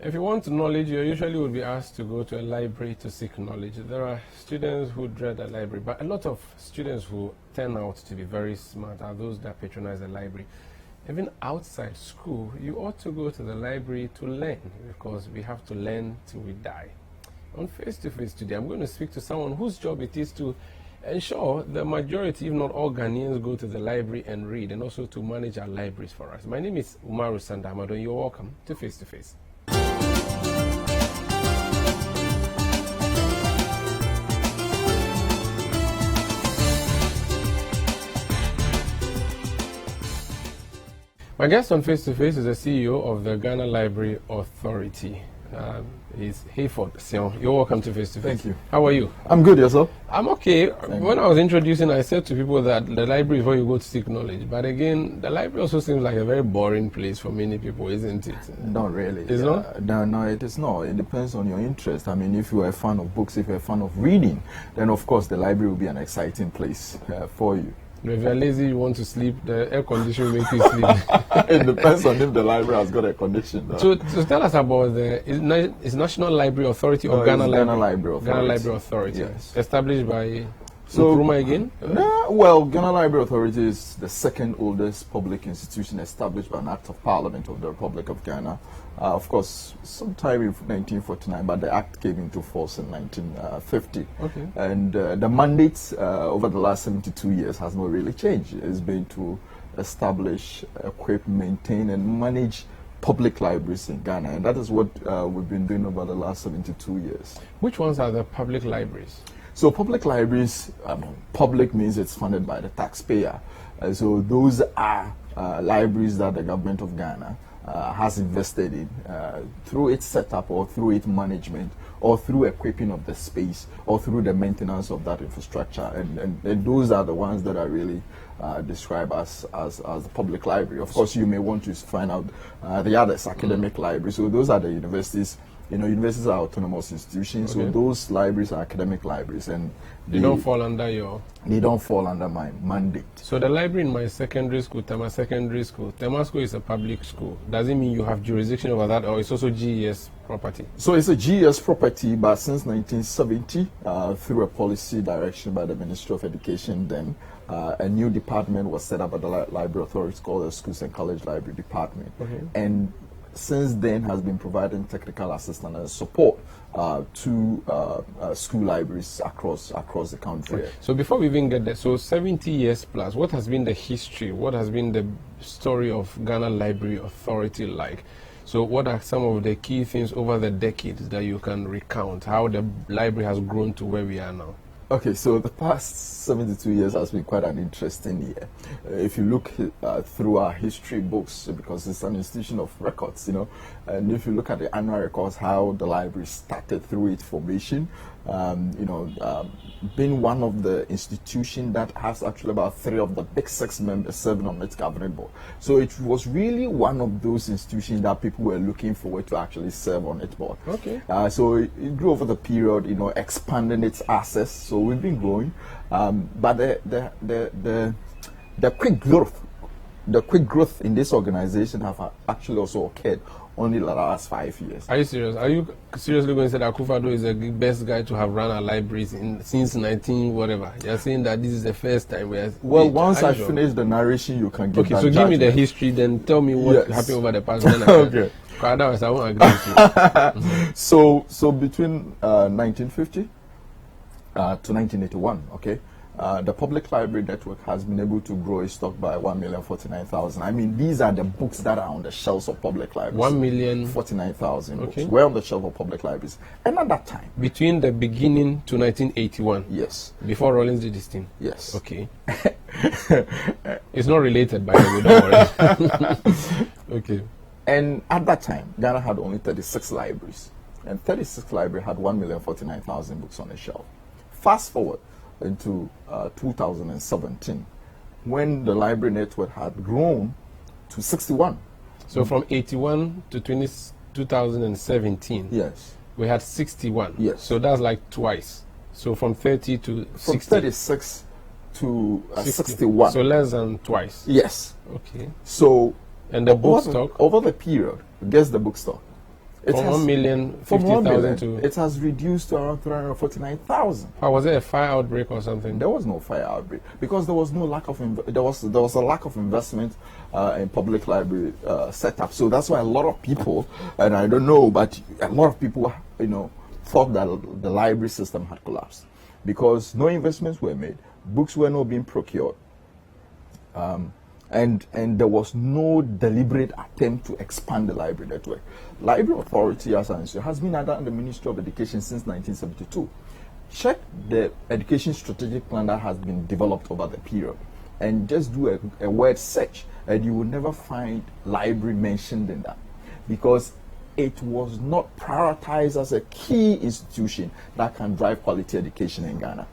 If you want knowledge, you usually would be asked to go to a library to seek knowledge. There are students who dread a library, but a lot of students who turn out to be very smart are those that patronize the library. Even outside school, you ought to go to the library to learn, because we have to learn till we die. On Face to Face today, I'm going to speak to someone whose job it is to ensure the majority, if not all, Ghanaians go to the library and read, and also to manage our libraries for us. My name is Umaru Sandamado, and you're welcome to Face to Face. My guest on Face to Face is the CEO of the Ghana Library Authority. He's Hayford Sion. You're welcome to Face to Face. Thank you. How are you? I'm good, yourself? I'm okay. Thank when you. I was introducing, I said to people that the library is where you go to seek knowledge. But again, the library also seems like a very boring place for many people, isn't it? Not really. It's not? No, it is not. It depends on your interest. I mean, if you are a fan of books, if you're a fan of reading, then of course the library will be an exciting place for you. If you're lazy, you want to sleep, the air condition will make you sleep. It depends on if the library has got a condition. So tell us about is National Library Authority or Ghana Library Authority? Ghana Library Authority. Yes. Established by So, again? Well, Ghana Library Authority is the second oldest public institution established by an Act of Parliament of the Republic of Ghana. Of course, sometime in 1949, but the Act came into force in 1950. Okay. And the mandate over the last 72 years has not really changed. It's been to establish, equip, maintain, and manage public libraries in Ghana. And that is what we've been doing over the last 72 years. Which ones are the public libraries? So public libraries, public means it's funded by the taxpayer. So those are libraries that the government of Ghana has invested in through its setup or through its management or through equipping of the space or through the maintenance of that infrastructure. And those are the ones that are really described as the public library. Of course, you may want to find out the others, academic libraries. So those are the universities. You know, universities are autonomous institutions, Okay. so those libraries are academic libraries, and They don't fall under your... They don't fall under my mandate. So the library in my secondary school, Tema Secondary School, Tema School is a public school. Does it mean you have jurisdiction over that, or it's also GES property? So it's a GES property, but since 1970, through a policy direction by the Ministry of Education, then a new department was set up at the Library Authority called the Schools and College Library Department. Okay. And since then has been providing technical assistance and support to school libraries across the country. Okay. So before we even get there, so 70 years plus, what has been the history? What has been the story of Ghana Library Authority like? So what are some of the key things over the decades that you can recount, how the library has grown to where we are now? Okay, so the past 72 years has been quite an interesting year. If you look through our history books, because it's an institution of records, you know, and if you look at the annual records, how the library started through its formation, being one of the institutions that has actually about 3 of the big 6 members serving on its governing board. So it was really one of those institutions that people were looking forward to actually serve on its board. Okay. So it grew over the period, you know, expanding its access. So we've been growing, but the quick growth in this organization have actually also occurred only the last 5 years. Are you serious? Are you seriously going to say that Akufo-Addo is the best guy to have run our libraries since 19 whatever? You're saying that this is the first time we are... Well, once I finish the narration, you can give Okay, that so give me the judgment. history, then tell me what happened over the past. Then Okay. Otherwise, I won't agree with you. So between 1950 to 1981, okay, the public library network has been able to grow its stock by 1,049,000. I mean, these are the books that are on the shelves of public libraries. 1,049,000 books okay. were on the shelf of public libraries. And at that time, Between the beginning to 1981? yes, Before Rollins did this thing? yes. Okay. It's not related, by the way, don't worry. Okay. And at that time, Ghana had only 36 libraries. And 36 libraries had 1,049,000 books on the shelf. Fast forward into 2017, when the library network had grown to 61. So from 81 to 2017, Yes. we had 61. Yes. So that's like twice. So from 30 to From 60. 36 to 60. 61. So less than twice. Yes. Okay. So And the book stock? over the period, guess the book stock. It From has, 1,050,000 to... it has reduced to around 349,000. Was there a fire outbreak or something? There was no fire outbreak because there was no lack of there was a lack of investment in public library setup. So that's why a lot of people, and I don't know, but a lot of people, thought that the library system had collapsed because no investments were made, books were not being procured, and there was no deliberate attempt to expand the library network. Library Authority, as I said, has been under the Ministry of Education since 1972. Check the education strategic plan that has been developed over the period and just do a word search and you will never find library mentioned in that because it was not prioritized as a key institution that can drive quality education in Ghana.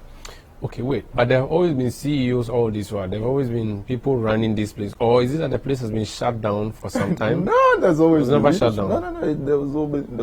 Okay, wait, but there have always been CEOs all this while. There have always been people running this place. Or is it that the place has been shut down for some time? No, there's always been never shut down. No. There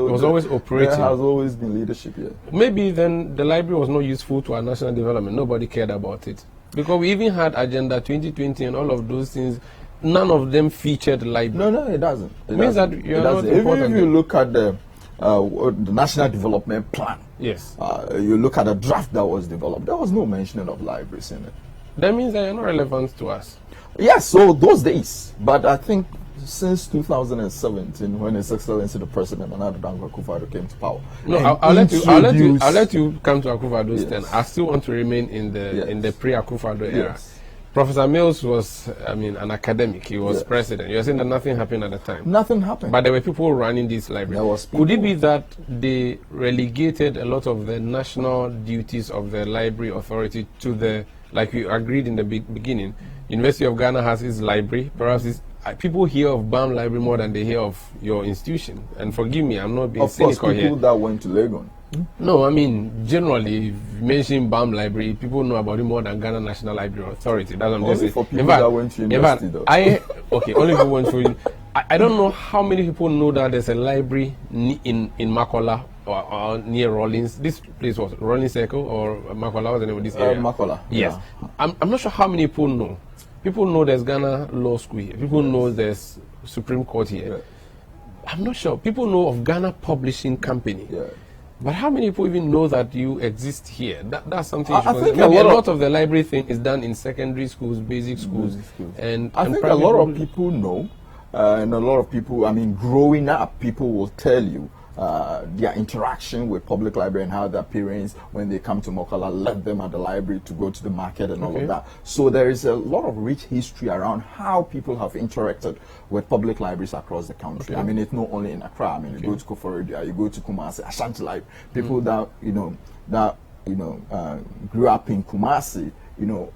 was always operating. There has always been leadership here. Maybe then the library was not useful to our national development. Nobody cared about it. Because we even had Agenda 2020 and all of those things. None of them featured the library. No, it doesn't. It means that you're not important. If you look at the National Development Plan, yes, you look at the draft that was developed, there was no mention of libraries in it. That means that you're not relevant to us. Yes, so those days. But I think since 2017, when His Excellency the President Nana Addo Akufo-Addo came to power. No, I'll let you come to Akufo-Addo's turn. I still want to remain in the pre-Akufo-Addo era. Yes. Professor Mills was, an academic. He was president. You're saying that nothing happened at the time. Nothing happened. But there were people running this library. Could it be that they relegated a lot of the national duties of the library authority to the, like we agreed in the beginning, University of Ghana has its library. Perhaps people hear of BAM Library more than they hear of your institution. And forgive me, I'm not being cynical here. Of course, people that went to Legon. No, generally, if you mention BAM Library, people know about it more than Ghana National Library Authority. That's what I'm just saying. For people that went to university, though. Only people went to. I don't know how many people know that there's a library in Makola or near Rollins. This place was Rollins Circle or Makola was the name of this area. Makola. Yes. Yeah. I'm not sure how many people know. People know there's Ghana Law School here. People know there's Supreme Court here. Yeah. I'm not sure. People know of Ghana Publishing Company. Yeah. But how many people even know that you exist here? That's something. I think maybe a lot of the library thing is done in secondary schools, basic schools, and I think a lot of people know, and a lot of people. Growing up, people will tell you their interaction with public library and how their parents, when they come to Mokala, left them at the library to go to the market and all of that. So there is a lot of rich history around how people have interacted with public libraries across the country. It's not only in Accra. You go to Koforidua, you go to Kumasi, Ashanti Library. People that grew up in Kumasi,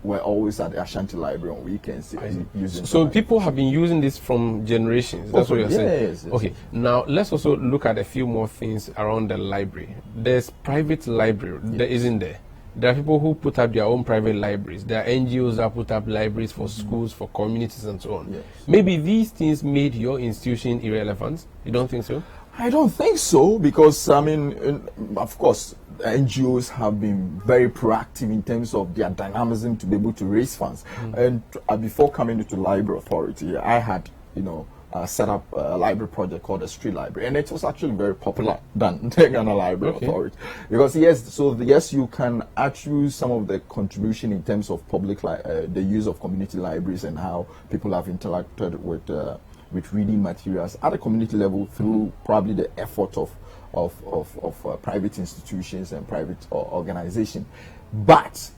we're always at the Ashanti Library on weekends using. So people have been using this from generations. That's what you're saying. Yes. Okay. Now let's also look at a few more things around the library. There's private library. There isn't there. There are people who put up their own private libraries. There are NGOs that put up libraries for schools, for communities, and so on. Yes. Maybe these things made your institution irrelevant. You don't think so? I don't think so, because of course, NGOs have been very proactive in terms of their dynamism to be able to raise funds. And before coming into the Library Authority, I had, set up a library project called the Street Library, and it was actually very popular than the Ghana Library Authority, because yes, you can attribute some of the contribution in terms of public the use of community libraries and how people have interacted with reading materials at a community level through probably the effort of private institutions and private organizations. But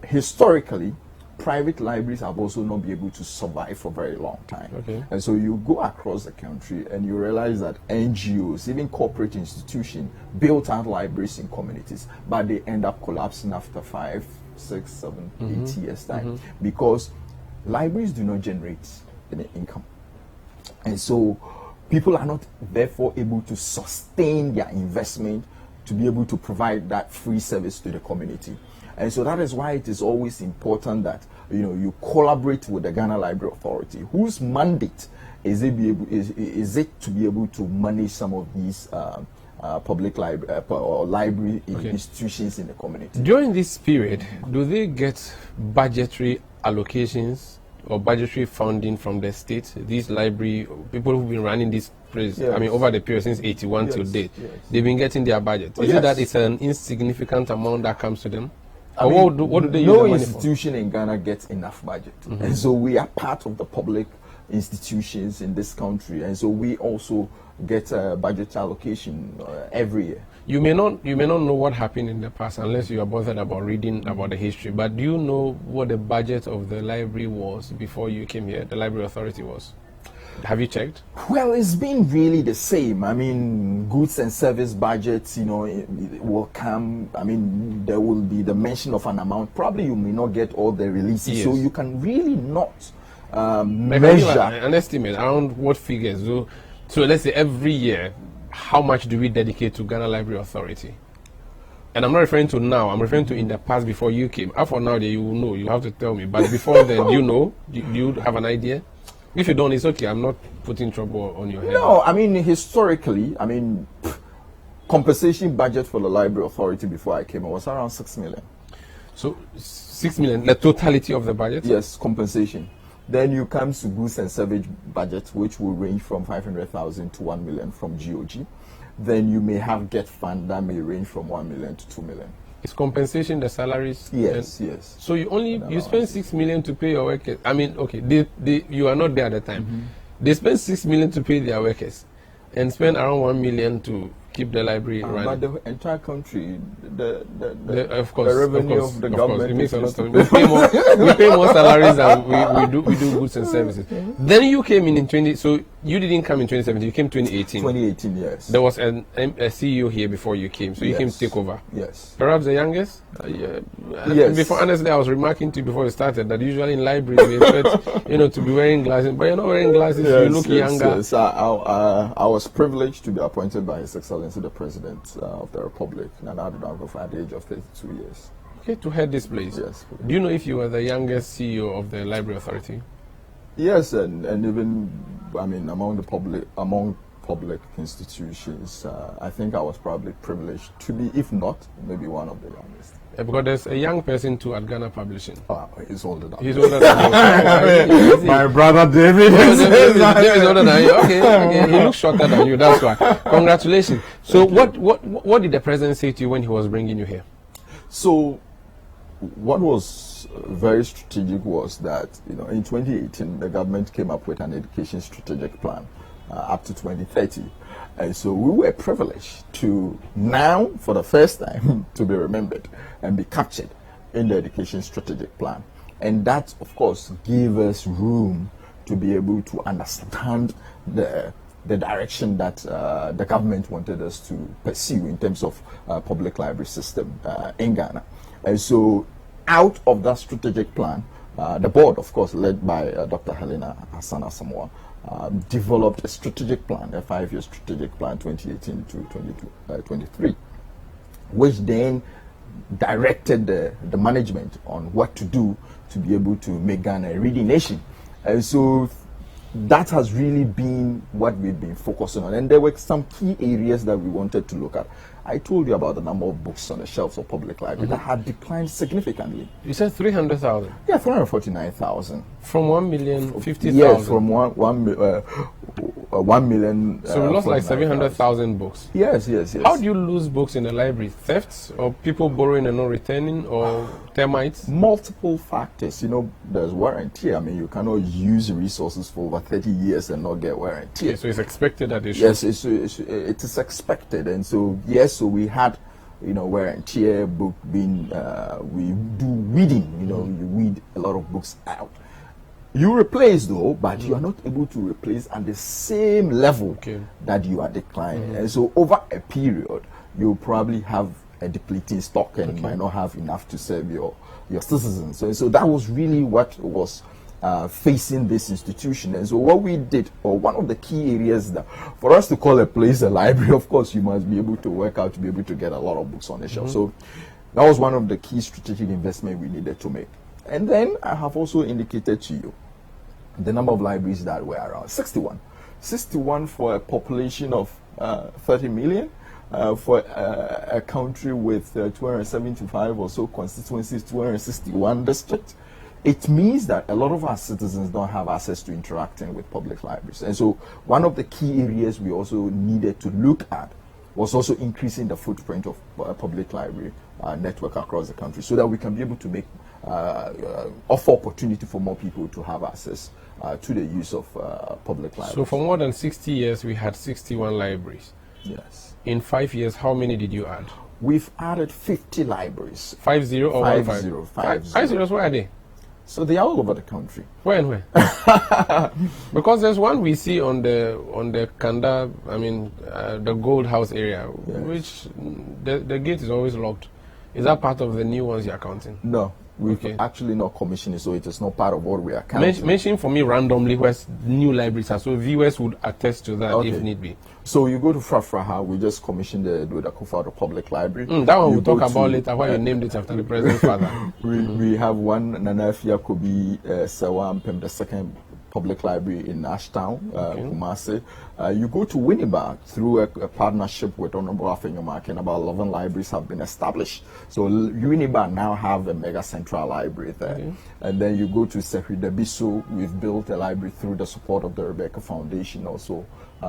historically, private libraries have also not been able to survive for a very long time. And so you go across the country and you realize that NGOs, even corporate institutions, built out libraries in communities, but they end up collapsing after 5, 6, 7, 8 years time, because libraries do not generate any income. And so people are not therefore able to sustain their investment to be able to provide that free service to the community. And so that is why it is always important that you collaborate with the Ghana Library Authority, whose mandate is it to be able to manage some of these public library or library institutions in the community. During this period, do they get budgetary allocations or budgetary funding from the state? These library people who've been running this place, Yes. I mean, over the period since 81 Yes, till date, yes. they've been getting their budget. Is Yes. it that it's an insignificant amount that comes to them? I Or mean, what do they use no the money for? institution in Ghana gets enough budget, and so we are part of the public institutions in this country, and so we also get a budget allocation every year. You may not know what happened in the past unless you are bothered about reading about the history. But do you know what the budget of the library was before you came here? The library authority was. Have you checked? Well, it's been really the same. I mean, goods and service budgets, it will come. I mean, there will be the mention of an amount. Probably you may not get all the releases, Yes. so you can really not Can you give measure. an estimate around what figures? So let's say every year, how much do we dedicate to Ghana Library Authority? And I'm not referring to now. I'm referring to in the past before you came. For now, you will know. You have to tell me. But before then, you know. Do you have an idea? If you don't, it's okay. I'm not putting trouble on your head. No, I mean, historically, compensation budget for the library authority before I came was around 6 million. So 6 million, the totality of the budget? Yes, compensation. Then you come to goods and service budget, which will range from 500,000 to 1 million from GOG. Then you may have get fund that may range from 1 million to 2 million. Is compensation the salaries? Yes, yes. So you spend 6 million to pay your workers. I mean, okay, you are not there at the time. They spend 6 million to pay their workers, and spend around 1 million to keep the library running. But the entire country, Of course, the revenue of the course, government it makes a is lot of. We pay more salaries than we do goods and services. Then you came in 20. So you didn't come in 2017. You came 2018. 2018, yes. There was a CEO here before you came, so you came to take over. Yes. Perhaps the youngest? Yeah. Yes. Before, honestly, I was remarking to you before we started that usually in libraries we expect to be wearing glasses, but you're not wearing glasses. You look younger. Yes. I was privileged to be appointed by His Excellency the President of the Republic, Nana Addo Dankwa, at the age of 32 years. Okay, to head this place. Yes. Do you know if you were the youngest CEO of the Library Authority? Yes, and even among public institutions, I think I was probably privileged to be, if not, maybe one of the youngest. Because there's a young person too at Ghana Publishing. Oh, he's older than He's older than you. my brother David. David is older than you. Okay. He looks shorter than you. That's why. Congratulations. So, what did the president say to you when he was bringing you here? So, what was very strategic was that in 2018 the government came up with an education strategic plan up to 2030, and so we were privileged to now, for the first time, to be remembered and be captured in the education strategic plan, and that, of course, gave us room to be able to understand the direction that the government wanted us to pursue in terms of public library system in Ghana. And so out of that strategic plan, the board, of course, led by Dr. Helena Hassan Asamoah, developed a strategic plan, a 5-year strategic plan, 2018 to 2023, which then directed the management on what to do to be able to make Ghana a reading nation. And so that has really been what we've been focusing on. And there were some key areas that we wanted to look at. I told you about the number of books on the shelves of public library that had declined significantly. You said 300,000. Yeah, 349,000. From 1,050,000. Yes, from 1 million. So we lost like 700,000 books. Yes. How do you lose books in the library? Thefts, or people borrowing and not returning, or termites? Multiple factors. There's wear and tear. You cannot use resources for over 30 years and not get wear and tear. Okay, so it's expected that they should. Yes, it is expected, and so yes. So we had, wear and tear, book being, we do weeding, you weed a lot of books out. You replace though, but you are not able to replace at the same level that you are declining. And so over a period, you'll probably have a depleting stock and might not have enough to serve your citizens. So that was really what was facing this institution. And so what we did, or one of the key areas that for us to call a place a library, of course you must be able to work out to be able to get a lot of books on the shelf. So that was one of the key strategic investment we needed to make. And then I have also indicated to you the number of libraries that were around 61 for a population of 30 million. For a country with 275 or so constituencies, 261 districts, it means that a lot of our citizens don't have access to interacting with public libraries. And so one of the key areas we also needed to look at was also increasing the footprint of public library network across the country, so that we can be able to make offer opportunity for more people to have access to the use of public libraries. So for more than 60 years, we had 61 libraries. Yes. In 5 years, how many did you add? We've added 50 libraries. 50 or 50. 50, where are they? So they are all over the country. Where and where? Because there's one we see on the Kanda, the Gold House area, yes. which the gate is always locked. Is that part of the new ones you're counting? No, we've actually not commissioned it, so it is not part of what we are counting. Mention for me randomly where new libraries are, so viewers would attest to that if need be. So you go to Frafraha, we just commissioned the Kofado Public Library. That one we'll talk about later, why you named it after the president's father. We have one, Nanafia Kobi Sawam Pem, the second public library in Ashtown, Kumasi. You go to Winneba through a partnership with Honorable Afenyomak, and about 11 libraries have been established. So Winneba now have a mega central library there. Okay. And then you go to Sekridabiso, we've built a library through the support of the Rebecca Foundation also.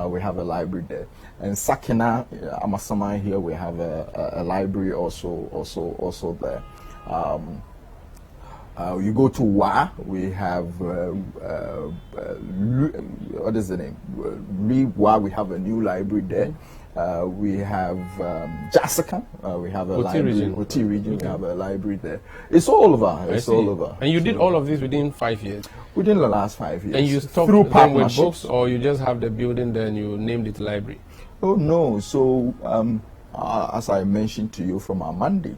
We have a library there. And Sakina, Amasama here, we have a library also there. You go to Wa, we have, what is the name? Wa, we have a new library there. We have Jessica, we have a library. Oti region, we have a library there. It's all over. It's all over. And you did all of this within 5 years? Within the last 5 years. And you stopped them with books, or you just have the building there and you named it library? Oh no. So as I mentioned to you from our mandate,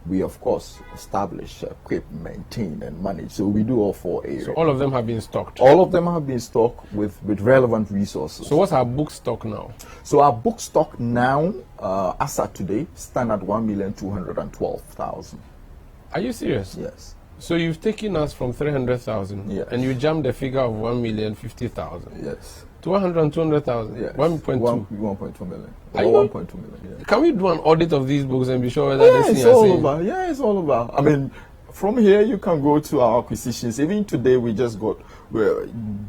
we of course establish, equip, maintain, and manage. So we do all 4 areas. So all of them have been stocked? All of them have been stocked with relevant resources. So what's our book stock now? So our book stock now, as at today, stand at 1,212,000. Are you serious? Yes. So you've taken us from 300,000, yes, and you jumped the figure of 1,050,000. Yes. To 200,000. Yes. 1.2 million. Or 1.2 million. Yeah. Can we do an audit of these books and be sure that it's all over? Yeah, it's all over. I mean, from here you can go to our acquisitions. Even today we just got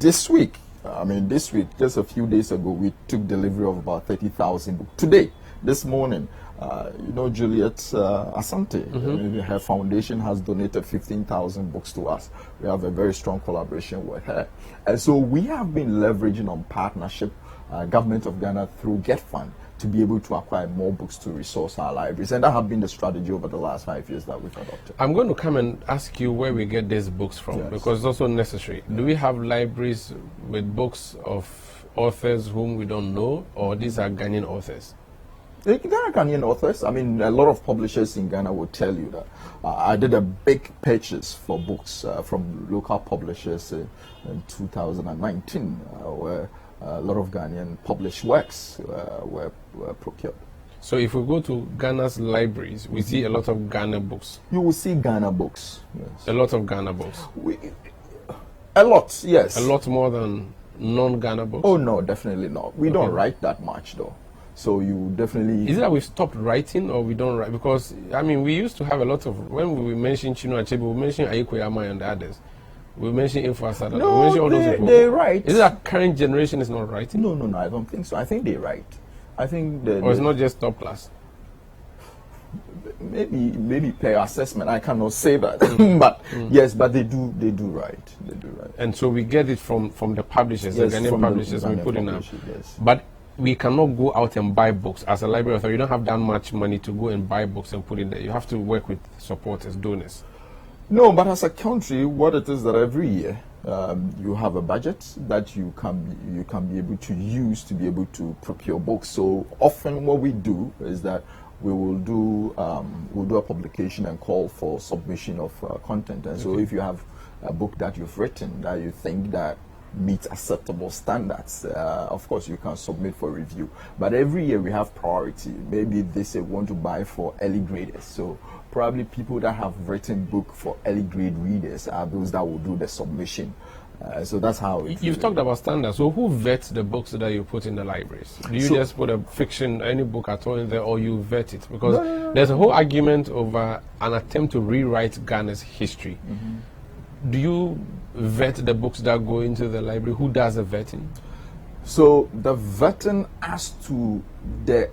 this week, just a few days ago, we took delivery of about 30,000 books. Today, this morning, Juliet Asante, her foundation has donated 15,000 books to us. We have a very strong collaboration with her. And so we have been leveraging on partnership, Government of Ghana through Get Fund, to be able to acquire more books to resource our libraries. And that has been the strategy over the last 5 years that we've adopted. I'm going to come and ask you where we get these books from, yes, because it's also necessary. Do we have libraries with books of authors whom we don't know, or these are Ghanaian authors? There are Ghanaian authors. I mean, a lot of publishers in Ghana will tell you that. I did a big purchase for books from local publishers in 2019, where a lot of Ghanaian published works were procured. So if we go to Ghana's libraries, we see a lot of Ghana books. You will see Ghana books, yes. A lot of Ghana books. A lot, yes. A lot more than non-Ghana books? Oh, no, definitely not. We don't write that much, though. So you definitely... Is it that we've stopped writing, or we don't write? Because, we used to have a lot of... When we mention Chinua Achebe, we mention Ayiko and the others. We mention Info Asada. No, we mention all those people. They write. Is it that current generation is not writing? No, I don't think so. I think they write. I think... Or it's not just top class? Maybe per assessment. I cannot say that. But yes, but they do write. They do write. And so we get it from the publishers, yes, the Ghanaian publishers, and we put it now. Yes. But we cannot go out and buy books. As a library author, you don't have that much money to go and buy books and put it there. You have to work with supporters, donors. No, but as a country, what it is that every year you have a budget that you can be able to use to be able to procure books. So often what we do is that we will do a publication and call for submission of content. And so if you have a book that you've written that you think that meets acceptable standards, of course you can submit for review. But every year we have priority. Maybe they say we want to buy for early graders. So probably people that have written book for early grade readers are those that will do the submission. So that's how you've talked about standards. So who vets the books that you put in the libraries? Do you just put a fiction, any book at all in there, or you vet it? Because there's a whole argument over an attempt to rewrite Ghana's history. do you vet the books that go into the library? Who does the vetting? So the vetting as to the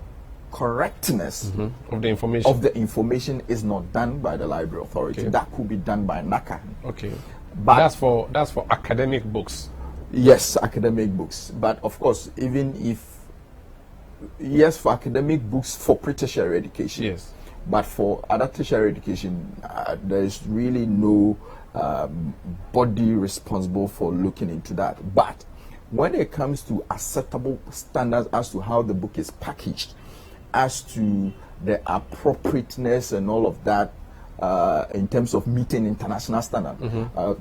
correctness of the information is not done by the library authority. Okay. That could be done by NACA. Okay. But that's for academic books. Yes, academic books. But of course, even if yes, for academic books for pre-tertiary education. Yes. But for other tertiary education, there is really no body responsible for looking into that. But when it comes to acceptable standards as to how the book is packaged, as to the appropriateness and all of that, in terms of meeting international standard,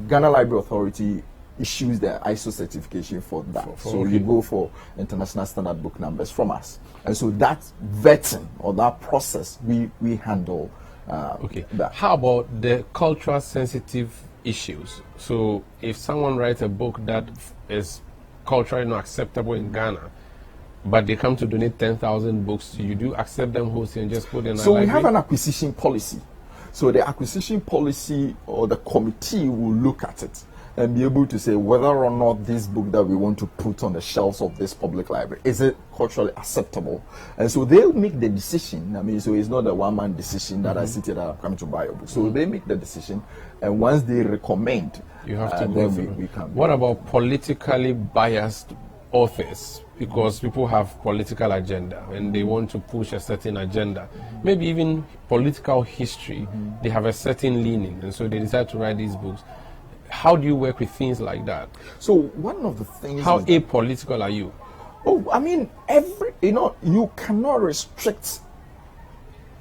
Ghana Library Authority issues the ISO certification for that. So you go for international standard book numbers from us. And so that vetting or that process, we handle that. How about the cultural sensitive issues? So if someone writes a book that is culturally not acceptable in Ghana, but they come to donate 10,000 books to you, do you accept them wholesale and just put in a library? So we have an acquisition policy. So the acquisition policy or the committee will look at it and be able to say whether or not this book that we want to put on the shelves of this public library, is it culturally acceptable? And so they'll make the decision. I mean, so it's not a one-man decision that I sit here that I'm coming to buy a book. So they make the decision, and once they recommend, you have to go through. We can. What about politically biased authors? Because people have political agenda and they want to push a certain agenda, maybe even political history. They have a certain leaning, and so they decide to write these books. How do you work with things like that? So one of the things. How apolitical are you? Oh, I mean, you cannot restrict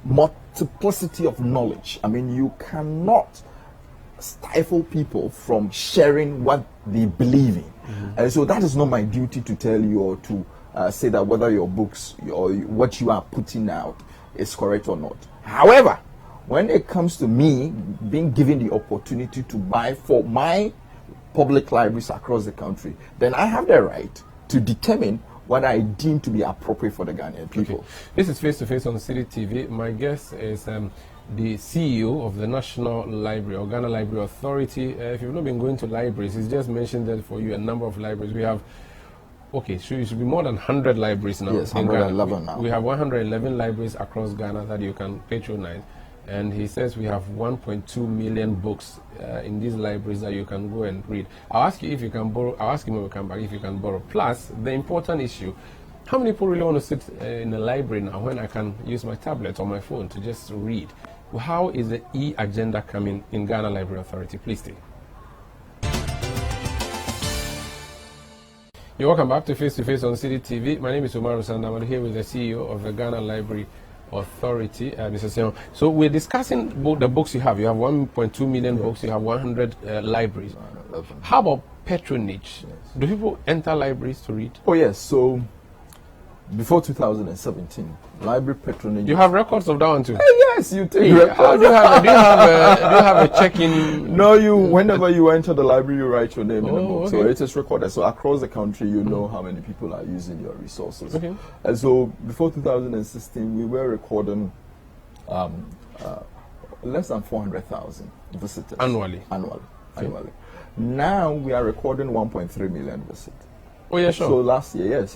multiplicity of knowledge. I mean, you cannot stifle people from sharing what they believe in. And so that is not my duty to tell you or to say that whether your books or what you are putting out is correct or not. However, when it comes to me being given the opportunity to buy for my public libraries across the country, then I have the right to determine what I deem to be appropriate for the Ghanaian people. Okay. This is Face to Face on Citi TV. My guest is the CEO of the National Library or Ghana Library Authority. If you've not been going to libraries, he's just mentioned that for you a number of libraries. We have, it should be more than 100 libraries now. Yes, in 111 Ghana. now. We have 111 libraries across Ghana that you can patronize. And he says we have 1.2 million books in these libraries that you can go and read. I'll ask you if you can borrow. I'll ask him when we come back if you can borrow. Plus, the important issue: how many people really want to sit in a library now when I can use my tablet or my phone to just read? How is the e-agenda coming in Ghana Library Authority? Please stay. You're welcome back to Face on Citi TV. My name is Omar Sanda. I'm here with the CEO of the Ghana Library Authority, Mr. Sion. So we're discussing the books you have. You have 1.2 million books. You have 100 libraries. How about patronage? Do people enter libraries to read? Oh yes. So before 2017, library patronage. You have records of that one too? Yes, you take records. Do you have a check-in? No, whenever you enter the library, you write your name in the book. Okay. So it is recorded. So across the country, you know how many people are using your resources. Okay. And so before 2016, we were recording less than 400,000 visitors. Annually. Annually. Now we are recording 1.3 million visits. Oh yeah, sure. So last year, yes.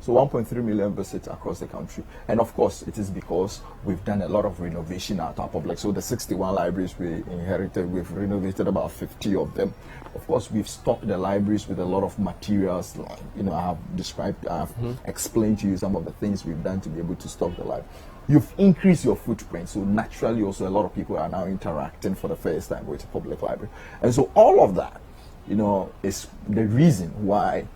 So 1.3 million visits across the country. And of course, it is because we've done a lot of renovation at our public. So the 61 libraries we inherited, we've renovated about 50 of them. Of course, we've stocked the libraries with a lot of materials. I have described, I have explained to you some of the things we've done to be able to stock the library. You've increased your footprint. So naturally, also a lot of people are now interacting for the first time with a public library. And so all of that, is the reason why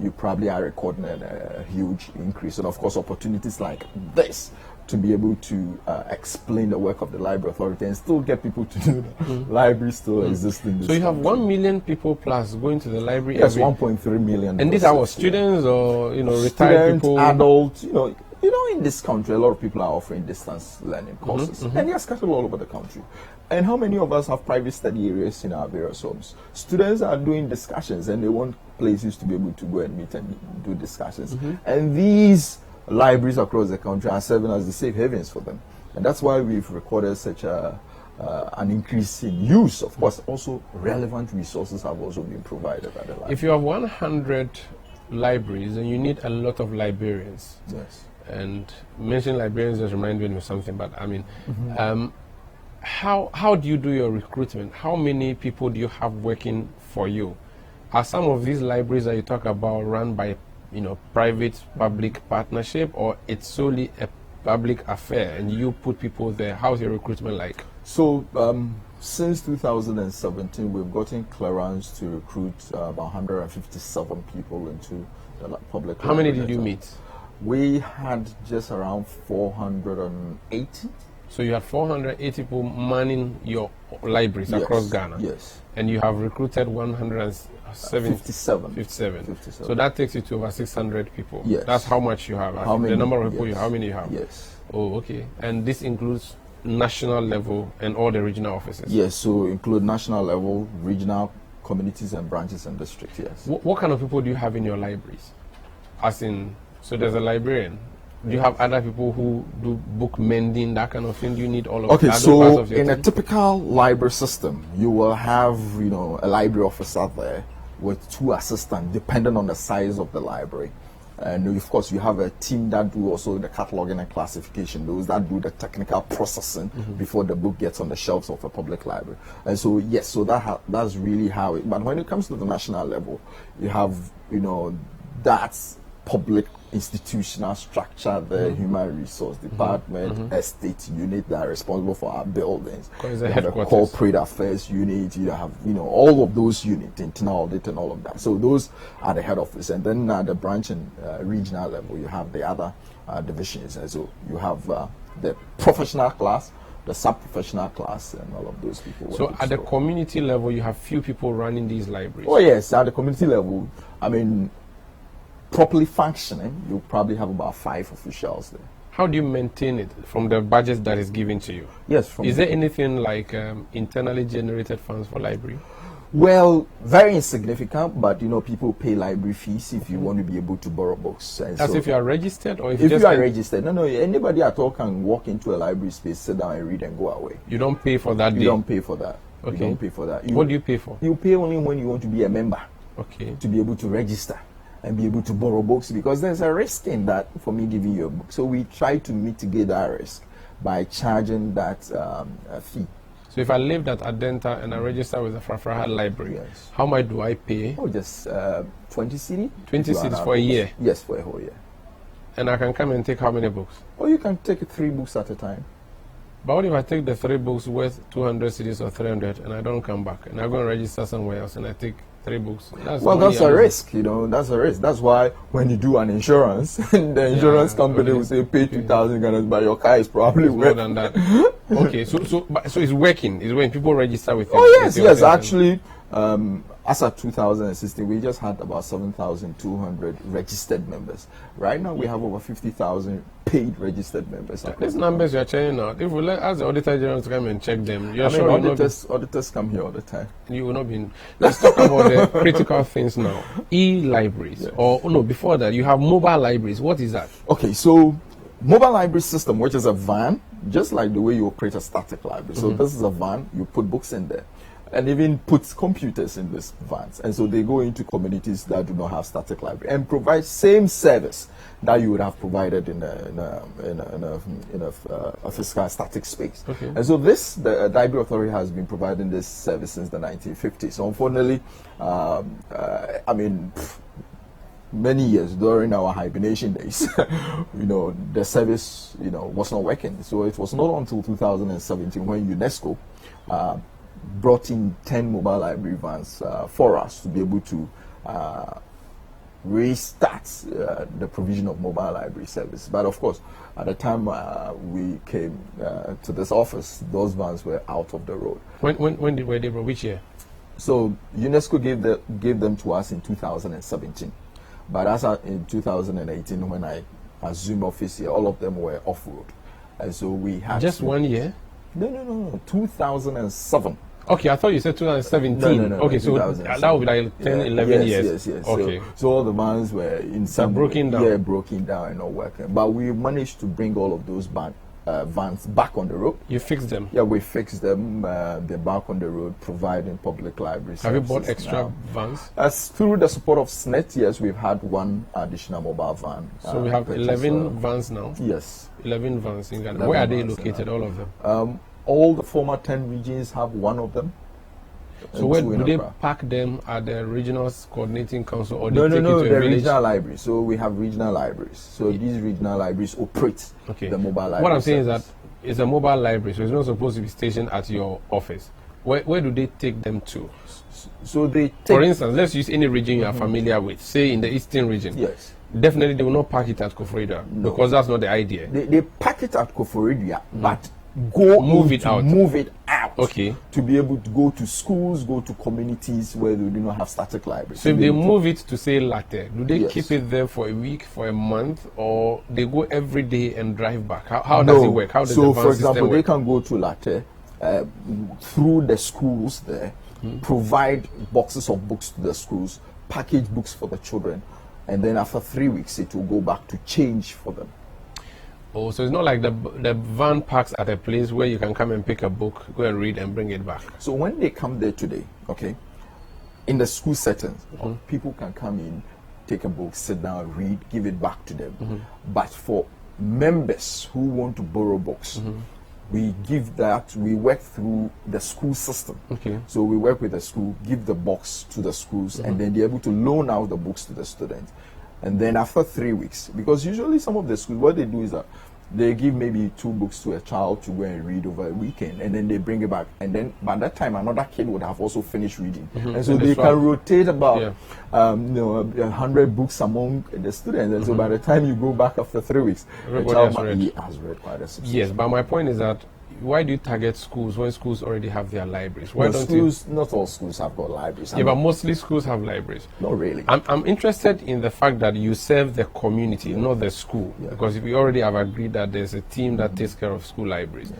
you probably are recording a huge increase. And of course, opportunities like this to be able to explain the work of the Library Authority and still get people to do that. Libraries still exist in this So you have country. 1 million people plus going to the library. Yes, 1.3 million. And these are what, students or retired students, people? Adults, in this country, a lot of people are offering distance learning courses, and they are scattered all over the country. And how many of us have private study areas in our various homes? Students are doing discussions, and they want places to be able to go and meet and do discussions. And these libraries across the country are serving as the safe havens for them. And that's why we've recorded such a an increase in use. Of course, also relevant resources have also been provided at the library. If you have 100 libraries, then you need a lot of librarians. Yes. And mentioning librarians just reminded me of something, but I mean, how do you do your recruitment? How many people do you have working for you? Are some of these libraries that you talk about run by, private public partnership, or it's solely a public affair and you put people there? How's your recruitment like? So since 2017, we've gotten clearance to recruit about 157 people into the public. How many did you meet? We had just around 480. So you had 480 people manning your libraries across Ghana. Yes. And you have recruited 157. 57. So that takes you to over 600 people. Yes. That's how much you have. How many? The number of people how many you have? Yes. Oh, okay. And this includes national level and all the regional offices? Yes, so include national level, regional, communities and branches and districts, yes. What kind of people do you have in your libraries? As in, so there's a librarian. Do you have other people who do book mending, that kind of thing? Do you need all of that? Okay, so in a typical library system, you will have, a library officer there with 2 assistants, depending on the size of the library. And of course, you have a team that do also the cataloging and classification, those that do the technical processing before the book gets on the shelves of a public library. And so, yes, so that's really how it. But when it comes to the national level, you have, that's public institutional structure, the human resource department, estate unit that are responsible for our buildings, the corporate affairs unit, you have all of those units, internal audit and all of that. So those are the head office, and then at the branch and regional level you have the other divisions, and so you have the professional class, the sub-professional class, and all of those people. So at the community level you have few people running these libraries? Oh yes, at the community level, I mean, properly functioning, you probably have about 5 officials there. How do you maintain it from the budget that is given to you? Yes. Is there anything like internally generated funds for library? Well, very insignificant, but people pay library fees if you want to be able to borrow books. And As if you are registered, or if you are registered. No, anybody at all can walk into a library space, sit down and read and go away. You don't pay for that. You don't pay for that. Okay. You don't pay for that. What do you pay for? You pay only when you want to be a member. Okay. To be able to register and be able to borrow books, because there's a risk in that for me giving you a book. So we try to mitigate that risk by charging that fee. So if I lived at Adenta and I register with the Frafraha Library, how much do I pay? Oh, just 20 Citi. 20 Cities for a year? Yes, for a whole year. And I can come and take how many books? Oh, you can take 3 books at a time. But what if I take the 3 books worth 200 Cities or 300 and I don't come back and I go and register somewhere else and I take 3 books? That's a risk, That's a risk. That's why when you do an insurance, the insurance company will say pay 2,000 Ghana, but your car is probably more than that. Okay, so it's working. It's when people register with you. Oh yes. Actually, as of 2016, we just had about 7,200 registered members. Right now, we have over 50,000 paid registered members. These numbers you are checking out, if we let ask the Auditor General to come and check them, auditors come here all the time. You will not be. Let's talk about the critical things now. E-libraries, before that, you have mobile libraries. What is that? Okay, so mobile library system, which is a van, just like the way you operate a static library. So this is a van, you put books in there. And even puts computers in these vans, and so they go into communities that do not have static library and provide same service that you would have provided in a physical static space. Okay. And so the Library Authority has been providing this service since the 1950s. So unfortunately, many years during our hibernation days, the service, was not working. So it was not until 2017 when UNESCO brought in 10 mobile library vans for us to be able to restart the provision of mobile library service. But of course, at the time we came to this office, those vans were out of the road. When were they brought? Which year? So UNESCO gave them to us in 2017. But as in 2018, when I assumed office here, all of them were off-road. And so we had just 1 year? No, 2007. Okay, I thought you said 2017. No, okay, so that would be like 10, 11 years. Yes. Okay. So all the vans were in some broken down. Yeah, broken down and not working. But we managed to bring all of those back vans back on the road. You fix them? Yeah, we fix them. They're back on the road, providing public libraries. Have you bought extra vans? As through the support of SNET, yes, we've had one additional mobile van. So we have 11 vans now? Yes. 11 vans in Ghana. Where are they located, all of them? All the former 10 regions have one of them. So where do they park them at the regional coordinating council, or no, they take it to a the village? regional libraries. So we have regional libraries. So these regional libraries operate the mobile library. What I'm saying service. is that it's a mobile library, so it's not supposed to be stationed at your office. Where do they take them to? So they take, for instance, let's use any region you are familiar with, say in the eastern region. Yes. Definitely they will not park it at Koforidua, because that's not the idea. They park it at Koforidua, but move it out. Okay. To be able to go to schools, go to communities where they do not have static libraries. So if they move it to, say, Latte, do they Yes. keep it there for a week, for a month, or they go every day and drive back? How does it work? How does the van for example, system they work? can go to Latte through the schools there, provide boxes of books to the schools, package books for the children, and then after 3 weeks it will go back to change for them. Oh, so it's not like the van parks at a place where you can come and pick a book, go and read and bring it back. So when they come there today, okay, in the school settings, people can come in, take a book, sit down, read, give it back to them. But for members who want to borrow books, we work through the school system. Okay. So we work with the school, give the box to the schools, and then they're able to loan out the books to the students. And then after 3 weeks, because usually some of the schools, what they do is that they give maybe 2 books to a child to go and read over a weekend, and then they bring it back. And then by that time, another kid would have also finished reading. And so they can rotate about 100 books among the students. And so by the time you go back after 3 weeks, the child has read quite a substantial. Yes, but my point is that why do you target schools when schools already have their libraries? Why don't schools, not all schools have got libraries. Yeah, but mostly schools have libraries. Not really. I'm interested in the fact that you serve the community, not the school. Because we already have agreed that there's a team that takes care of school libraries.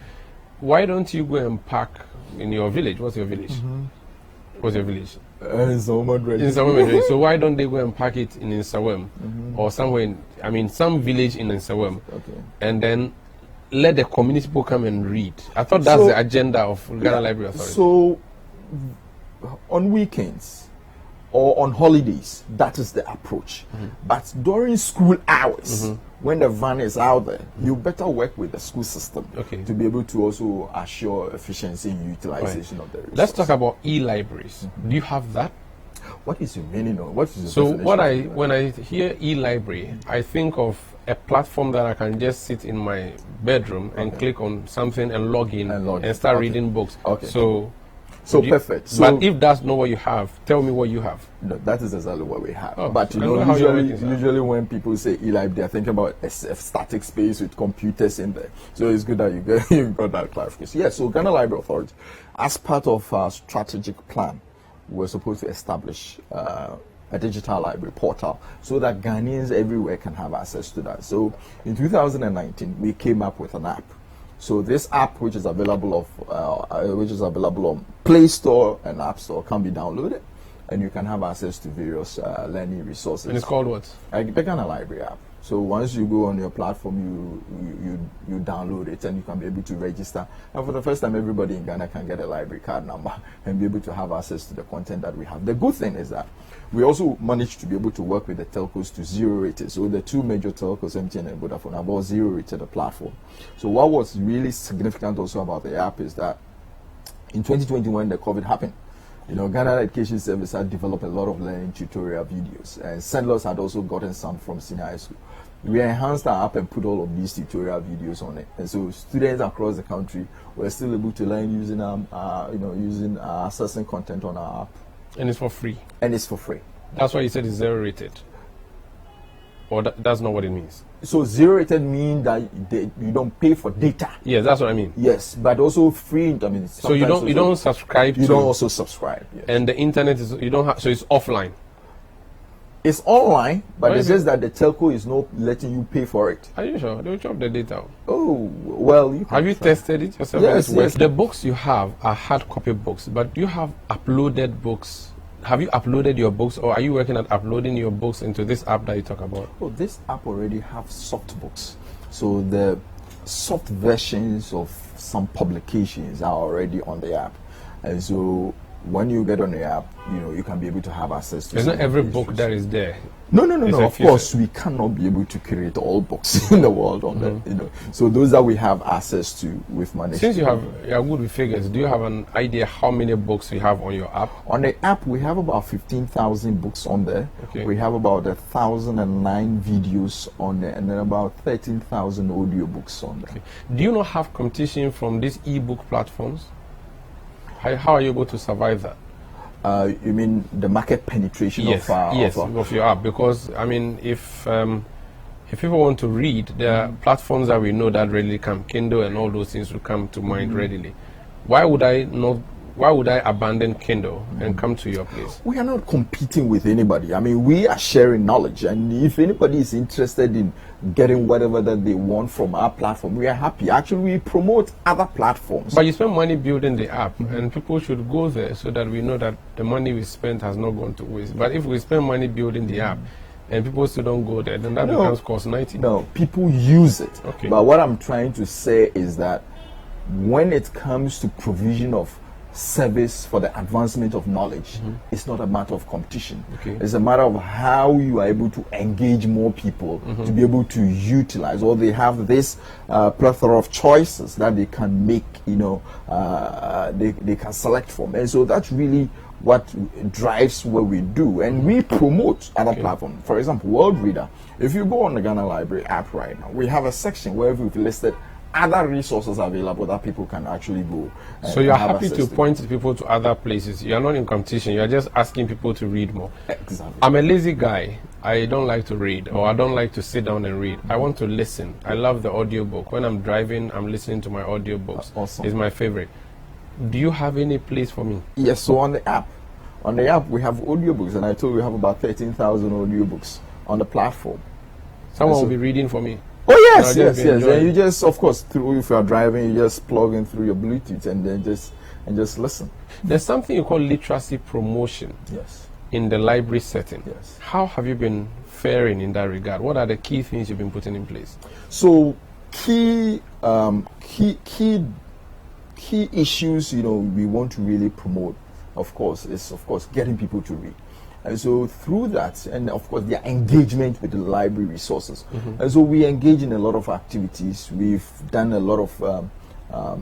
Why don't you go and park in your village? What's your village? What's your village? In Nsawam. So why don't they go and park it in Nsawam or somewhere some village in Nsawam, and then let the community people come and read? I thought that's the agenda of Ghana Library Authority. So on weekends or on holidays, that is the approach. But during school hours, when the van is out there, you better work with the school system to be able to also assure efficiency and utilization of the resources. Let's talk about e-libraries. Do you have that? What is your meaning? What is your so definition? when I hear e-library, I think of a platform that I can just sit in my bedroom and click on something and log in and start reading books. So perfect. But if that's not what you have, tell me what you have. No, that is exactly what we have. But usually when people say e-library, they're thinking about a static space with computers in there. So it's good that you got that clarification. Yeah, so Ghana Library Authority, as part of our strategic plan, we're supposed to establish a digital library portal so that Ghanaians everywhere can have access to that. So in 2019, we came up with an app. So this app, which is available on Play Store and App Store, can be downloaded, and you can have access to various learning resources. And it's called what? The Ghana Library app. So once you go on your platform, you download it, and you can be able to register. And for the first time, everybody in Ghana can get a library card number and be able to have access to the content that we have. The good thing is that we also managed to be able to work with the telcos to zero-rate it. So the 2 major telcos, MTN and Vodafone, have all zero-rated the platform. So what was really significant also about the app is that in 2020, when the COVID happened, Ghana Education Service had developed a lot of learning tutorial videos, and Sendlos had also gotten some from senior high school. We enhanced our app and put all of these tutorial videos on it, and so students across the country were still able to learn using accessing content on our app. And it's for free. And it's for free. That's why you said it's zero-rated. Or that's not what it means. So zero-rated means that you don't pay for data. Yes, that's what I mean. Yes, but also free. So you don't subscribe. You don't also subscribe. Yes. And the internet is so it's offline. It's online, but it's just that the telco is not letting you pay for it. Are you sure? They'll chop the data. Oh, well, have you tested it yourself? Yes. The books you have are hard copy books, but do you have uploaded books? Have you uploaded your books, or are you working at uploading your books into this app that you talk about? Oh, this app already have soft books. So the soft versions of some publications are already on the app, and so when you get on the app, you can be able to have access to. It's not some every of these book that resources. is there. No. It's Of course, we cannot be able to create all books in the world on that. So those that we have access to, we've managed. Since to you are good with figures, do you have an idea how many books you have on your app? On the app, we have about 15,000 books on there. Okay. We have about 1,009 videos on there, and then about 13,000 audio books on there. Okay. Do you not have competition from these e-book platforms? How are you able to survive that? You mean the market penetration Yes, of your app. Because I mean, if people want to read, there are platforms that we know that readily come. Kindle and all those things will come to mind readily. Why would I abandon Kindle and come to your place? We are not competing with anybody. I mean, we are sharing knowledge, and if anybody is interested in getting whatever that they want from our platform, we are happy. Actually, we promote other platforms. But you spend money building the app, and people should go there so that we know that the money we spent has not gone to waste. But if we spend money building the app, and people still don't go there, then that becomes cost 90. No, people use it. Okay. But what I'm trying to say is that when it comes to provision of service for the advancement of knowledge, it's not a matter of competition. Okay. It's a matter of how you are able to engage more people to be able to utilize, or they have this plethora of choices that they can make, they can select from. And so that's really what drives what we do. And we promote other platforms. For example, World Reader. If you go on the Ghana Library app right now, we have a section where we've listed other resources available that people can actually go. So you're happy to point people to other places. You're not in competition. You're just asking people to read more. Exactly. I'm a lazy guy. I don't like to read, or I don't like to sit down and read. I want to listen. I love the audiobook. When I'm driving, I'm listening to my audiobooks. Awesome. It's my favorite. Do you have any place for me? Yes, so on the app we have audiobooks, and I told you we have about 13,000 audiobooks on the platform. Someone will be reading for me. Oh yes. And enjoying. you just, of course, if you are driving, you just plug in through your Bluetooth and then just listen. There's something you call literacy promotion Yes. in the library setting. Yes. How have you been faring in that regard? What are the key things you've been putting in place? So key issues, we want to really promote, of course, is getting people to read. And so through that, and of course their engagement with the library resources. And so we engage in a lot of activities. We've done a lot of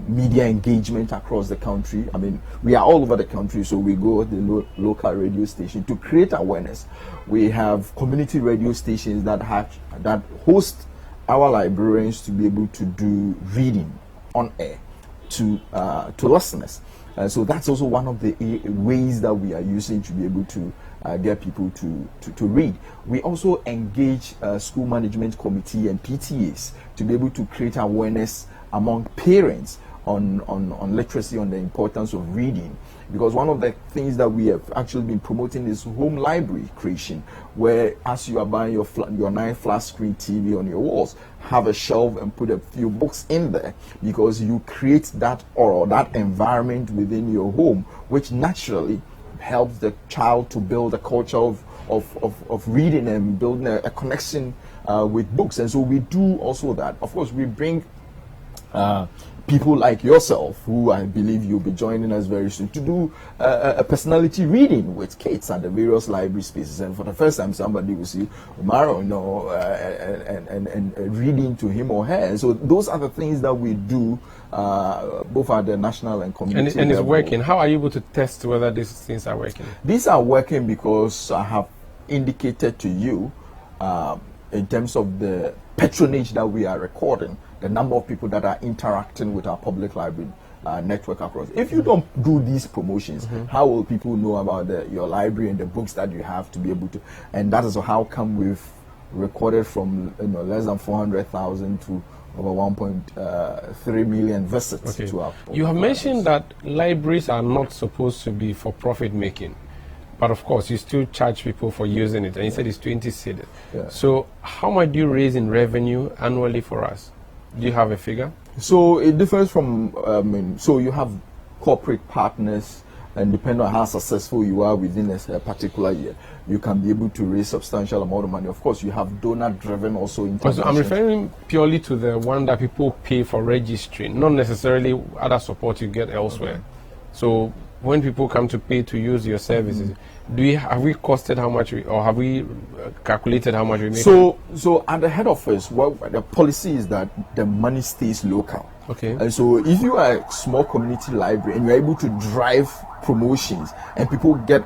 media engagement across the country. I mean, we are all over the country, so we go to the local radio station to create awareness. We have community radio stations that host our librarians to be able to do reading on air to listeners. So that's also one of the ways that we are using to be able to get people to read. We also engage school management committee and PTAs to be able to create awareness among parents on literacy, on the importance of reading. Because one of the things that we have actually been promoting is home library creation, where as you are buying your 9 flat screen TV on your walls, have a shelf and put a few books in there, because you create that or that environment within your home, which naturally helps the child to build a culture of reading and building a connection with books. And so we do also that. Of course, we bring people like yourself, who I believe you'll be joining us very soon, to do a personality reading with kids at the various library spaces. And for the first time, somebody will see Umaro, and reading to him or her. And so those are the things that we do, both at the national and community and it's level. working. How are you able to test whether these things are working? These are working because I have indicated to you, in terms of the patronage that we are recording, the number of people that are interacting with our public library network across. If you don't do these promotions, how will people know about your library and the books that you have to be able to? And that is how come we've recorded from less than 400,000 to over 1.3 million visits to our. You have mentioned that libraries are not supposed to be for profit making. But of course, you still charge people for using it, and you said it's 20 cedis. Yeah. So how much do you raise in revenue annually for us? Do you have a figure? So it differs from, so you have corporate partners and depending on how successful you are within a particular year, you can be able to raise substantial amount of money. Of course, you have donor-driven also interventions. So I'm referring purely to the one that people pay for registering, not necessarily other support you get elsewhere. Okay. So when people come to pay to use your services, have we costed how much, or have we calculated how much we make? So at the head office, the policy is that the money stays local. Okay. And so if you are a small community library and you're able to drive promotions and people get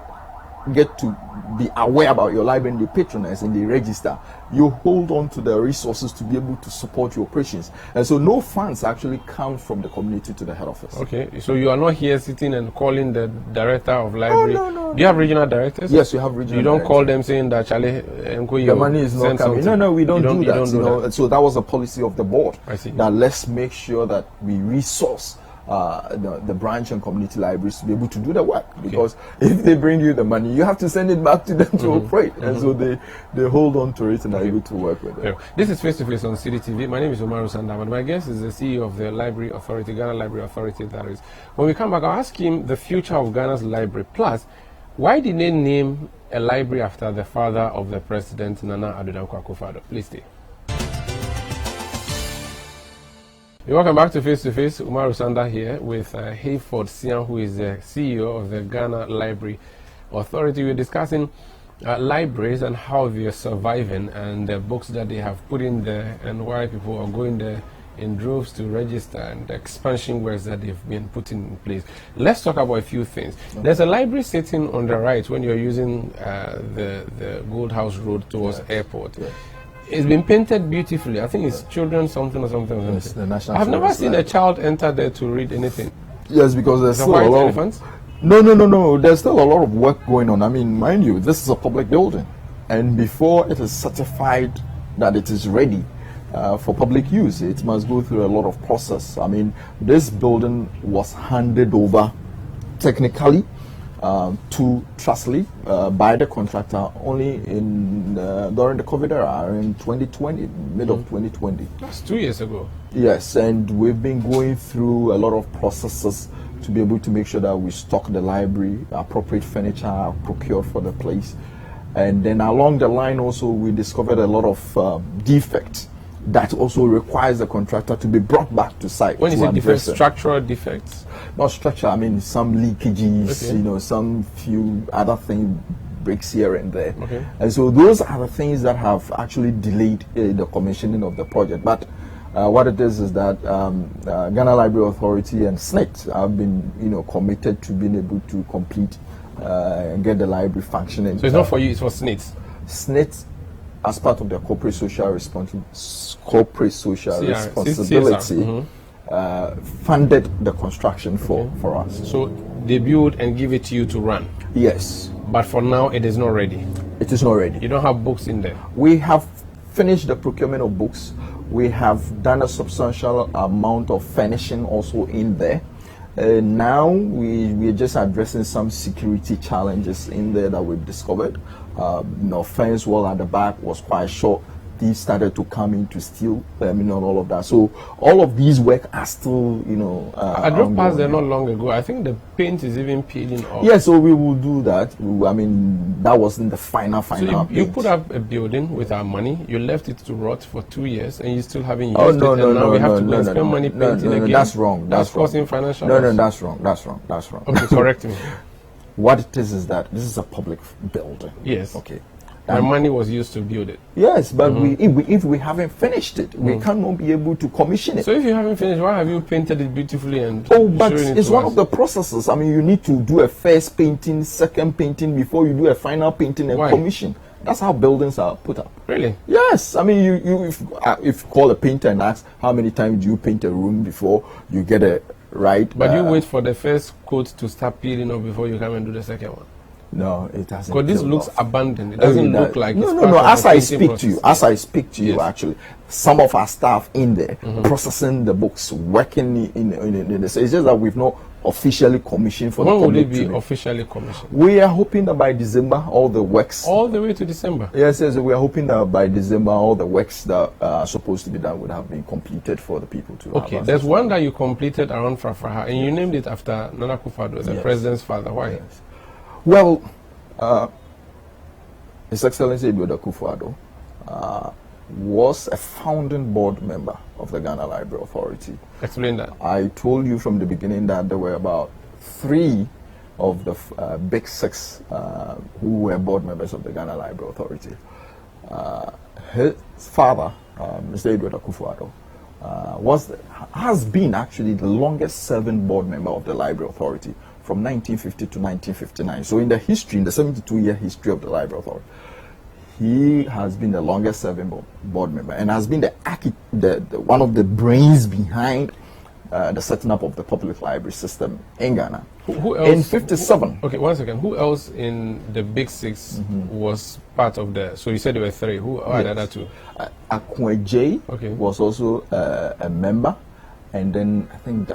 to be aware about your library and they patronize and they register, you hold on to the resources to be able to support your operations. And so no funds actually come from the community to the head office. Okay, so you are not here sitting and calling the director of library. No. Do you have regional directors? Yes, you have regional. You don't directors. call them saying that Charlie, the money is not coming. No, we don't do that. You know, so that was a policy of the board. I see. That let's make sure that we resource the branch and community libraries to be able to do the work, because if they bring you the money, you have to send it back to them to operate, and so they hold on to it and are able to work with it. Yeah. This is Face to Face on Citi TV. My name is Umaru Sandam, and my guest is the CEO of the Library Authority, Ghana Library Authority. That is. When we come back, I'll ask him the future of Ghana's library. Plus, why did they name a library after the father of the president, Nana Addo Dankwa Akufo-Addo? Please stay. Welcome back to Face. Umaru Sanda here with Hayford Sian, who is the CEO of the Ghana Library Authority. We're discussing libraries and how they are surviving, and the books that they have put in there, and why people are going there in droves to register, and the expansion works that they've been putting in place. Let's talk about a few things. Okay. There's a library sitting on the right when you're using the Gold House Road towards airport. Yes. It's been painted beautifully. I think it's children something or something. Yes, the National I've never seen a child enter there to read anything. Yes, because there's still a lot of... No. There's still a lot of work going on. I mean, mind you, this is a public building, and before it is certified that it is ready for public use, it must go through a lot of process. I mean, this building was handed over technically to Trusley by the contractor only in during the COVID era in 2020, mid of 2020. That's 2 years ago. Yes, and we've been going through a lot of processes to be able to make sure that we stock the library, appropriate furniture are procured for the place, and then along the line also we discovered a lot of defects that also requires the contractor to be brought back to site. When you say defects, structural defects? Not structure, I mean some leakages, okay. You know, some few other things, breaks here and there. Okay. And so those are the things that have actually delayed the commissioning of the project. But what it is that Ghana Library Authority and SNIT have been, committed to being able to complete and get the library functioning. So it's not for you, it's for SNIT? SNIT, as part of their corporate social responsibility, funded the construction for us. So they build and give it to you to run? Yes. But for now, it is not ready? It is not ready. You don't have books in there? We have finished the procurement of books. We have done a substantial amount of furnishing also in there. Now we're just addressing some security challenges in there that we've discovered. Fence wall at the back was quite short. These started to come in to steal, all of that. So all of these work are still, I drove past there not long ago. I think the paint is even peeling off. Yeah, so we will do that. I mean, that wasn't the final so you put up a building with our money, you left it to rot for 2 years, and you still haven't used it. And now we have to spend money painting again. That's wrong. That's causing financial loss. No, that's wrong. Okay, correct me. What it is that this is a public building. Yes. Okay. My money was used to build it. Yes, but if we haven't finished it, we cannot be able to commission it. So if you haven't finished, why have you painted it beautifully and but it's one of the processes. I mean, you need to do a first painting, second painting before you do a final painting and commission. That's how buildings are put up. Really? Yes. I mean, if you call a painter and ask how many times do you paint a room before you get it right. But you wait for the first coat to start peeling off before you come and do the second one. No, it doesn't. Because this looks abandoned. It doesn't look like it's no. As I speak to you, actually, some of our staff in there processing the books, working in the. It's just that we've not officially commissioned for When the will public it be to read. officially commissioned? We are hoping that by December, all the works. All the way to December. Yes, we are hoping that by December, all the works that are supposed to be done would have been completed for the people to Okay, have there's access. one that you completed around Frafraha, and you named it after Nana Akufo-Addo, the Yes. president's father. Why? Yes. Well, His Excellency Eduardo Akufo-Addo was a founding board member of the Ghana Library Authority. Explain that. I told you from the beginning that there were about 3 of the big 6 who were board members of the Ghana Library Authority. His father, Mr. Eduardo Akufo-Addo, has been actually the longest serving board member of the Library Authority from 1950 to 1959. So in the 72-year history of the Library Authority, he has been the longest serving board member and has been one of the brains behind the setting up of the public library system in Ghana. Who else? In 57. Okay, 1 second. Who else in the big 6 was part of the? So you said there were 3. Who are the other 2? Akwe J Okay. was also a member, and then I think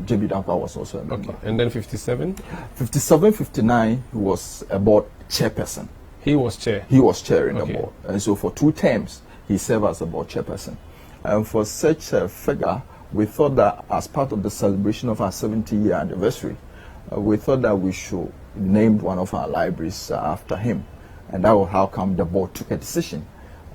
J.B. Dankwa was also a member. Okay, and then 57. 57, 59, he was a board chairperson. He was chair. He was chairing Okay. the board, and so for 2 terms he served as a board chairperson. And for such a figure, we thought that as part of the celebration of our 70-year anniversary, we thought that we should name one of our libraries after him, and that was how come the board took a decision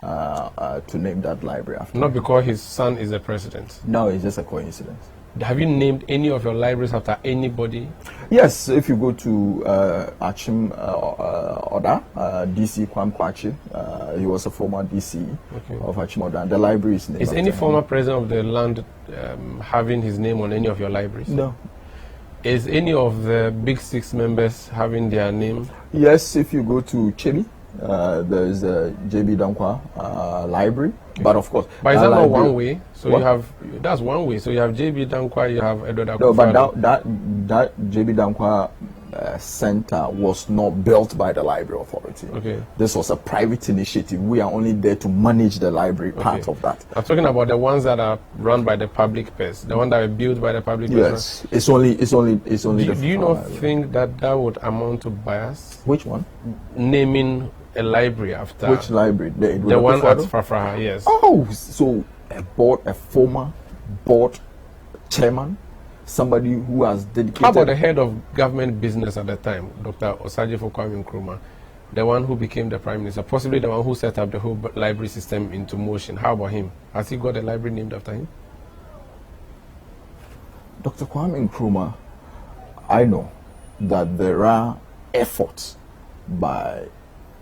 to name that library after him. Not because his son is the president. No, it's just a coincidence. Have you named any of your libraries after anybody? Yes, if you go to Achim Oda, DC Kwam Kwachi, he was a former DC of Achim Oda, and the library is named Is after any him. former president of the land having his name on any of your libraries? No. Is any of the big 6 members having their name? Yes, if you go to Chibi, there's a J.B. Dankwa library, but of course. But is that not library- one way? So What? you have, that's one way. So you have J.B. Dankwa, you have Eduardo No, but Akufo-Addo. that J.B. Dankwa center was not built by the Library Authority. Okay. This was a private initiative. We are only there to manage the library part Okay. of that. I'm talking about the ones that are run by the public purse, the one that were built by the public purse. Yes, it's only Do you not think that that would amount to bias? Which one? Naming a library after Which library? the one at Akufo-Addo? Frafraha, yes. Oh, so a former board chairman, somebody who has dedicated. How about the head of government business at the time, Dr. Osagyefo Kwame Nkrumah, the one who became the prime minister, possibly the one who set up the whole library system into motion? How about him? Has he got a library named after him? Dr. Kwame Nkrumah, I know that there are efforts by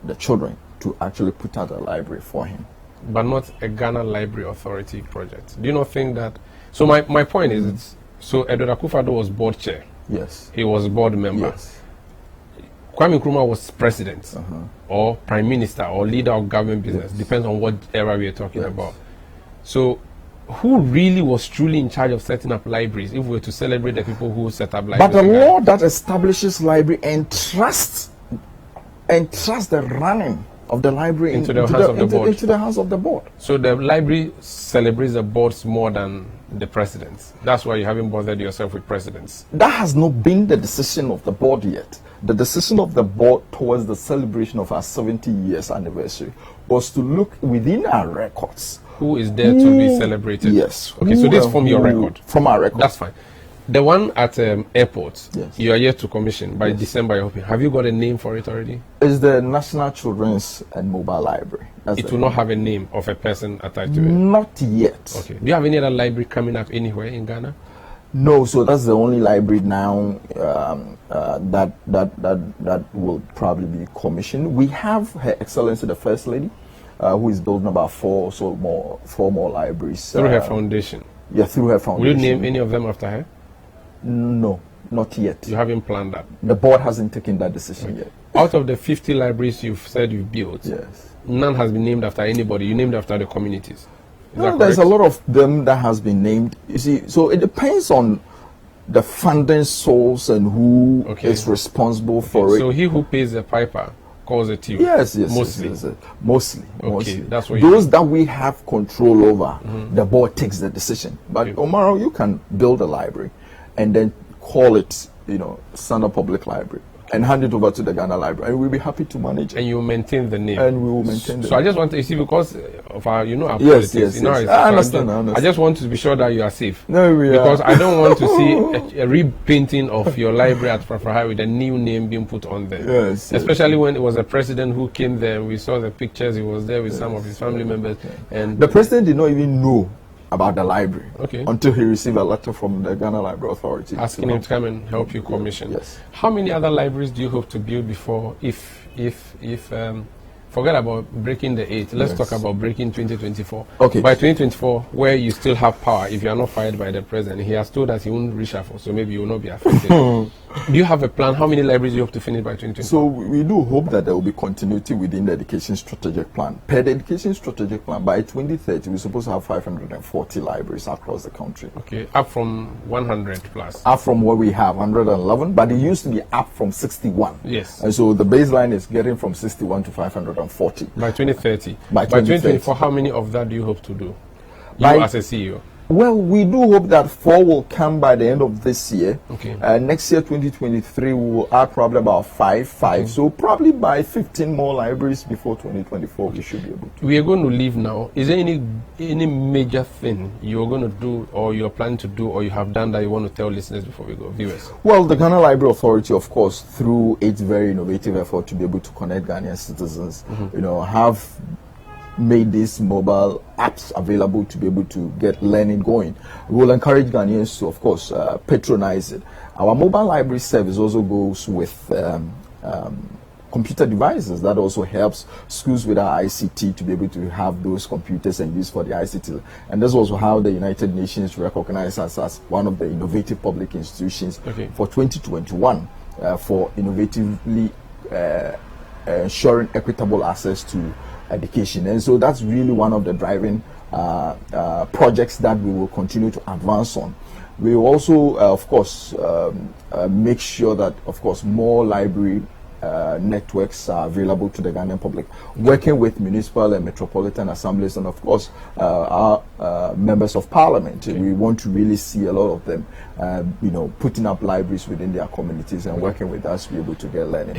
the children to actually put out a library for him. But not a Ghana Library Authority project. Do you not think that? So my point is, it's, so Eduardo Akufo-Addo was board chair. Yes. He was board member. Yes. Kwame Nkrumah was president or prime minister or leader of government business. Yes. Depends on what era we are talking Yes. about. So who really was truly in charge of setting up libraries if we were to celebrate the people who set up libraries? But the in Ghana? law that establishes library entrusts the running of the library Into the hands of the board. Into the hands of the board. So the library celebrates the boards more than the presidents. That's why you haven't bothered yourself with presidents. That has not been the decision of the board yet. The decision of the board towards the celebration of our 70 years anniversary was to look within our records. Who is there to be celebrated? Yes. Okay, so Who this and from your who- record. From our record. That's fine. The one at airport, Yes. you are yet to commission by Yes. December, you're hoping. Have you got a name for it already? Is the National Children's and Mobile Library. That's It the will not name. have a name of a person attached to it. Not yet. Okay. Do you have any other library coming up anywhere in Ghana? No, so that's the only library now that will probably be commissioned. We have Her Excellency the First Lady, who is building about four more libraries Through her foundation. Yeah, through her Will foundation. you name any of them after her? No, not yet. You haven't planned that. The board hasn't taken that decision yet. Out of the 50 libraries you've said you've built, Yes. none has been named after anybody. You named after the communities. Is No, that there's a correct? lot of them that has been named. You see, so it depends on the funding source and who is Okay. responsible for it. So he who pays the piper calls the tune. Yes, Mostly. yes. Mostly. Okay, mostly. that's what you Those that we have control over, the board takes the decision. But Okay. Omaro, you can build a library and then call it, Standard Public Library, and hand it over to the Ghana Library, and we'll be happy to manage it. And you maintain the name. And we will maintain the So I just want to see, because of our, our Yes, politics. yes. I understand. I just want to be sure that you are safe. No, we Because are. I don't want to see a repainting of your library at Frafraha with a new name being put on there. Yes, Especially when it was a president who came there. We saw the pictures. He was there with some of his family members. And The president did not even know about the library Okay. until he received a letter from the Ghana Library Authority asking him to come and help you commission. Yes. How many other libraries do you hope to build before, forget about breaking the 8, let's Yes. talk about breaking 2024. Okay. By 2024, where you still have power, if you are not fired by the president, he has told us he won't reshuffle, so maybe you will not be affected. Do you have a plan? How many libraries do you hope to finish by 2024? So we do hope that there will be continuity within the education strategic plan. Per the education strategic plan, by 2030, we're supposed to have 540 libraries across the country. Okay, up from 100 plus. Up from what we have, 111, but it used to be up from 61. Yes. And so the baseline is getting from 61 to 540. By 2030. By 2024, how many of that do you hope to do? You By- as a CEO. Well, we do hope that 4 will come by the end of this year. Okay. Next year, 2023, we will add probably about 5. So probably by 15 more libraries before 2024, we should be able to. We are going to leave now. Is there any major thing you're going to do, or you're planning to do, or you have done that you want to tell listeners before we go, viewers? Well, the Ghana Library Authority, of course, through its very innovative effort to be able to connect Ghanaian citizens, have made these mobile apps available to be able to get learning going. We will encourage Ghanaians to, of course, patronize it. Our mobile library service also goes with computer devices that also helps schools with our ICT to be able to have those computers and use for the ICT. And that's also how the United Nations recognized us as one of the innovative public institutions for 2021 for innovatively ensuring equitable access to education. And so that's really one of the driving projects that we will continue to advance on. We will also, of course, make sure that, of course, more library networks are available to the Ghanaian public, working with municipal and metropolitan assemblies, and of course our members of parliament. We want to really see a lot of them putting up libraries within their communities and working with us to be able to get learning.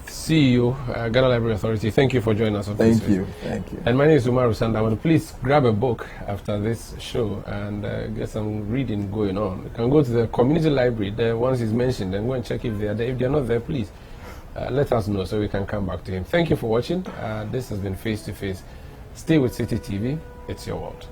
CEO, Ghana Library Authority, thank you for joining us. Thank you. And my name is Umaru Sanda. Please grab a book after this show and get some reading going on. You can go to the community library, the ones he's mentioned, and go and check if they are there. If they are not there, please let us know so we can come back to him. Thank you for watching. This has been Face to Face. Stay with Citi TV. It's your world.